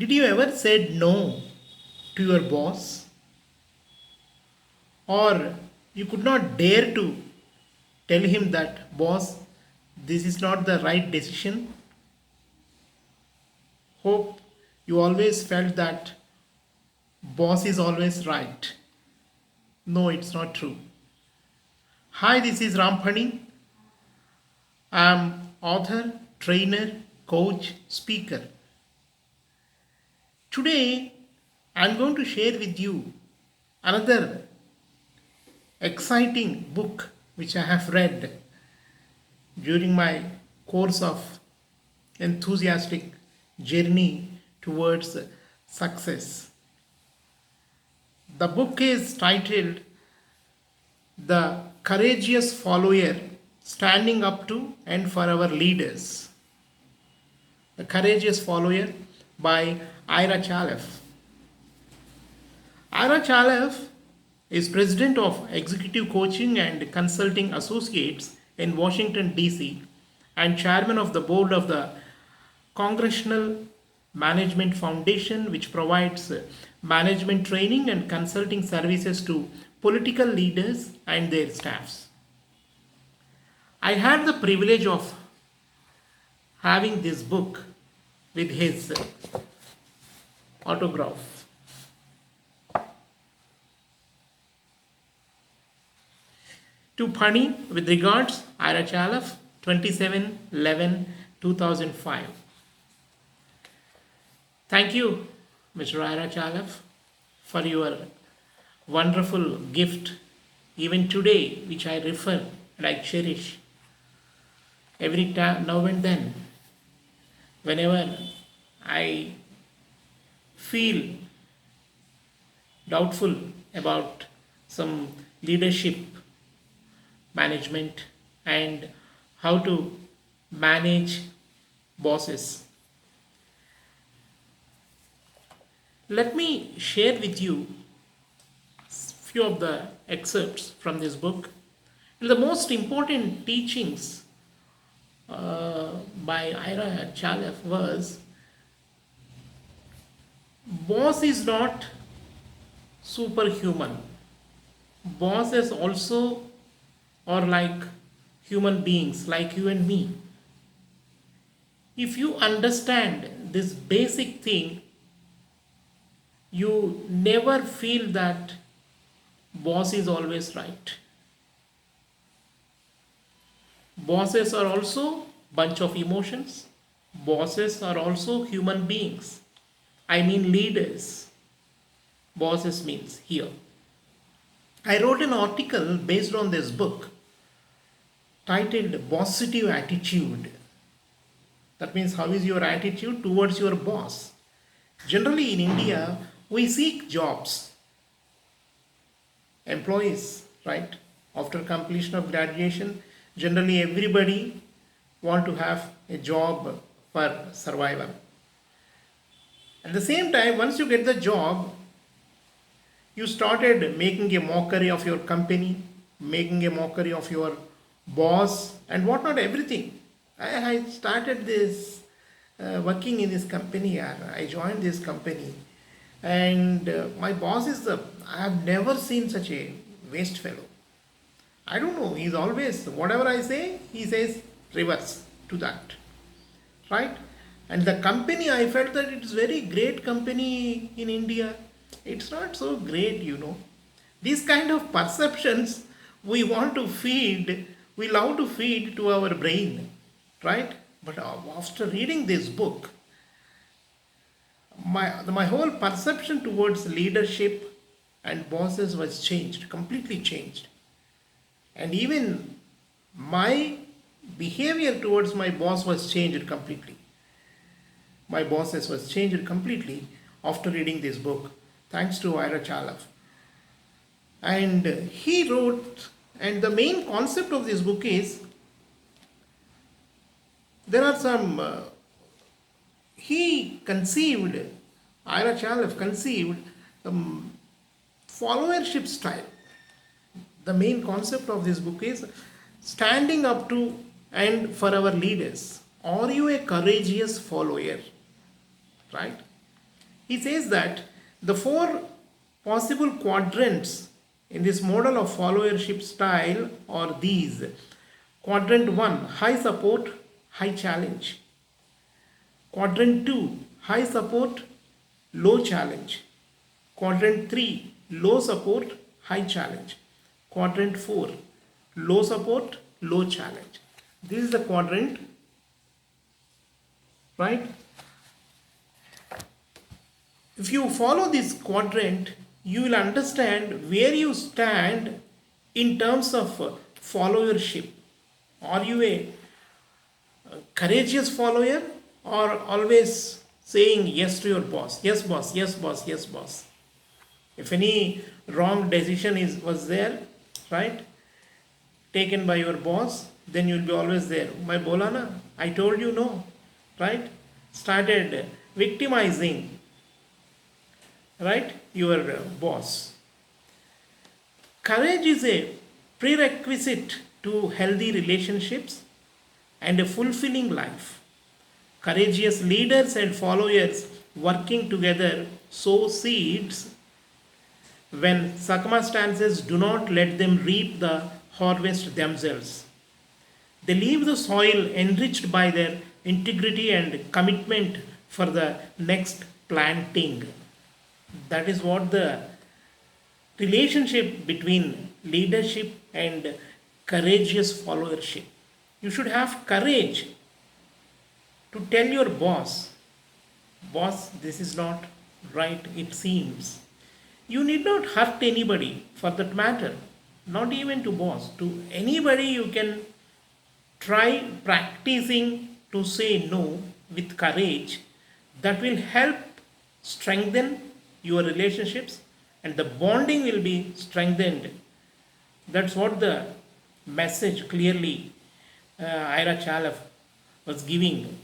Did you ever said no to your boss? Or you could not dare to tell him that, boss, this is not the right decision? Hope you always felt that boss is always right. No, it's not true. Hi, this is Ramphani. I'm author, trainer, coach, speaker. Today, I'm going to share with you another exciting book which I have read during my course of enthusiastic journey towards success. The book is titled The Courageous Follower Standing Up to and for Our Leaders. The Courageous Follower by Ira Chaleff. Ira Chaleff is president of Executive Coaching and Consulting Associates in Washington, D.C., and chairman of the board of the Congressional Management Foundation, which provides management training and consulting services to political leaders and their staffs. I had the privilege of having this book with his autograph. To Pani, with regards, Ira Chaleff, 27/11/2005. Thank you, Mr. Ira Chaleff, for your wonderful gift, even today, which I refer and I cherish every time, now and then, whenever I feel doubtful about some leadership management and how to manage bosses. Let me share with you few of the excerpts from this book. And the most important teachings by Ira Chaleff was, boss is not superhuman. Bosses also are like human beings, like you and me. If you understand this basic thing, you never feel that boss is always right. Bosses are also bunch of emotions. Bosses are also human beings. I mean leaders. Bosses means here. I wrote an article based on this book titled Positive Attitude. That means, how is your attitude towards your boss? Generally in India, we seek jobs. Employees, right? After completion of graduation, generally everybody want to have a job for survival. At the same time, once you get the job, you started making a mockery of your company, making a mockery of your boss, and whatnot, everything. I started this working in this company. I joined this company, and my boss is I have never seen such a waste fellow. I don't know. He's always, whatever I say, he says reverse to that, right? And the company, I felt that it's very great company in India. It's not so great, you know. These kind of perceptions we want to feed, we love to feed to our brain, right? But after reading this book, my whole perception towards leadership and bosses was changed, completely changed. And even my behavior towards my boss was changed completely. My bosses was changed completely after reading this book, thanks to Ira Chaleff. And he wrote, and the main concept of this book is, there are some, he conceived, Ira Chaleff conceived the followership style. The main concept of this book is standing up to and for our leaders. Are you a courageous follower? Right? He says that the four possible quadrants in this model of followership style are these. Quadrant 1, high support, high challenge. Quadrant 2, high support, low challenge. Quadrant 3, low support, high challenge. Quadrant 4, low support, low challenge. This is the quadrant, right? If you follow this quadrant, you will understand where you stand in terms of followership. Are you a courageous follower or always saying yes to your boss? Yes, boss, yes, boss, yes, boss. If any wrong decision was there, right, taken by your boss, then you will be always there. My bolana, I told you no, right? Started victimizing, right, your boss. Courage is a prerequisite to healthy relationships and a fulfilling life. Courageous leaders and followers working together sow seeds when circumstances do not let them reap the harvest themselves. They leave the soil enriched by their integrity and commitment for the next planting. That is what the relationship between leadership and courageous followership. You should have courage to tell your boss, boss, this is not right, it seems. You need not hurt anybody for that matter, not even to boss, to anybody. You can try practicing to say no with courage. That will help strengthen your relationships and the bonding will be strengthened. That's what the message clearly Ira Chaleff was giving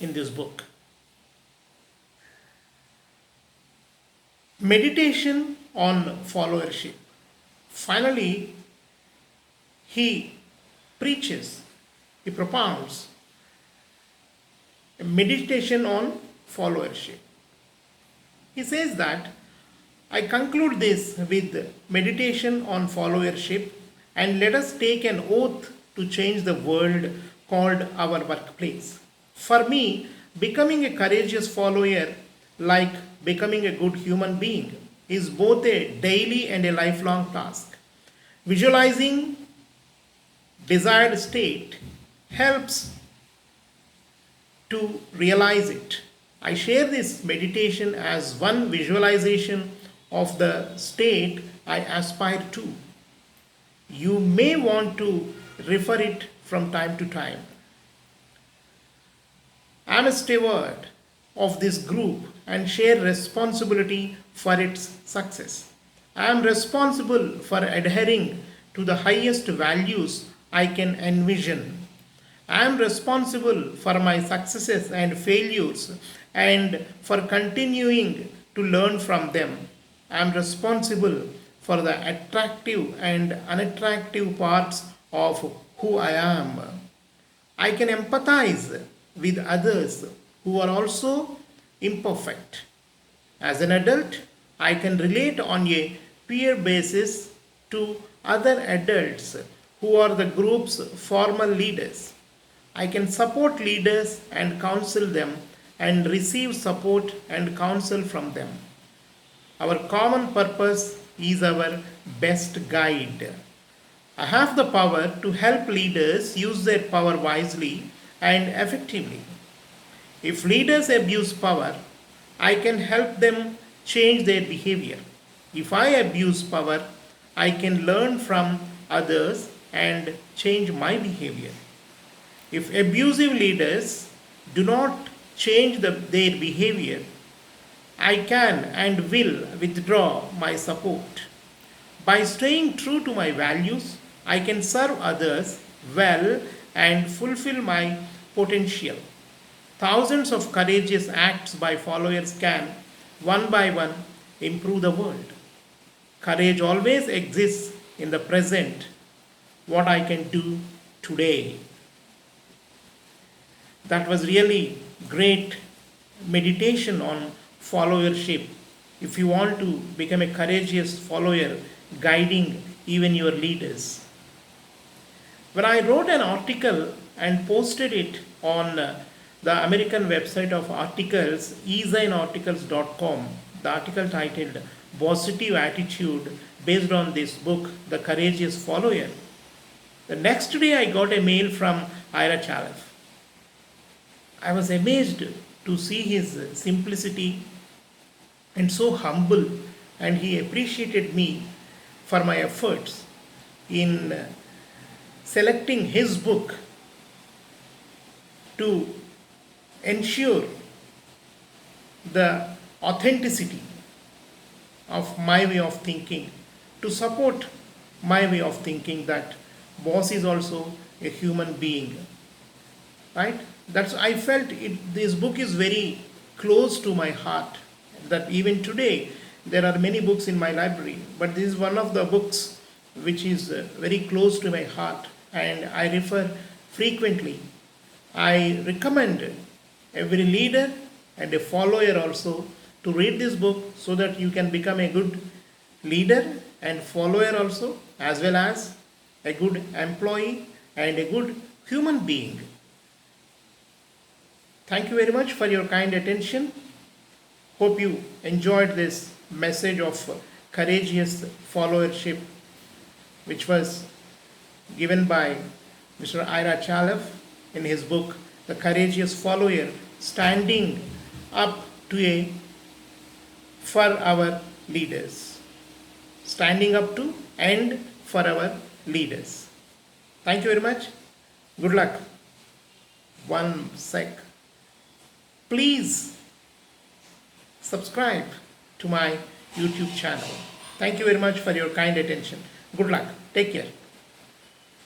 in this book. Meditation on followership. Finally, he preaches, he propounds a meditation on followership. He says that I conclude this with meditation on followership, and let us take an oath to change the world called our workplace. For me, becoming a courageous follower, like becoming a good human being, is both a daily and a lifelong task. Visualizing desired state helps to realize it. I share this meditation as one visualization of the state I aspire to. You may want to refer it from time to time. I am a steward of this group and share responsibility for its success. I am responsible for adhering to the highest values I can envision. I am responsible for my successes and failures and for continuing to learn from them. I am responsible for the attractive and unattractive parts of who I am. I can empathize with others who are also imperfect. As an adult, I can relate on a peer basis to other adults who are the group's formal leaders. I can support leaders and counsel them and receive support and counsel from them. Our common purpose is our best guide. I have the power to help leaders use their power wisely and effectively. If leaders abuse power, I can help them change their behavior. If I abuse power, I can learn from others and change my behavior. If abusive leaders do not change their behavior, I can and will withdraw my support. By staying true to my values, I can serve others well and fulfill my potential. Thousands of courageous acts by followers can, one by one, improve the world. Courage always exists in the present, what I can do today. That was really great meditation on followership, if you want to become a courageous follower, guiding even your leaders. When I wrote an article and posted it on the American website of articles, ezinearticles.com, the article titled Positive Attitude based on this book, The Courageous Follower, the next day I got a mail from Ira Chalef. I was amazed to see his simplicity and so humble, and he appreciated me for my efforts in selecting his book to ensure the authenticity of my way of thinking, to support my way of thinking that boss is also a human being, right? That's I felt it. This book is very close to my heart. That even today there are many books in my library, but this is one of the books which is very close to my heart, and I refer frequently. I recommend every leader and a follower also to read this book so that you can become a good leader and follower also, as well as a good employee and a good human being. Thank you very much for your kind attention. Hope you enjoyed this message of courageous followership, which was given by Mr. Ira Chalef in his book, The Courageous Follower, standing up to for our leaders. Standing up to and for our leaders. Thank you very much. Good luck. One sec. Please subscribe to my YouTube channel. Thank you very much for your kind attention. Good luck. Take care.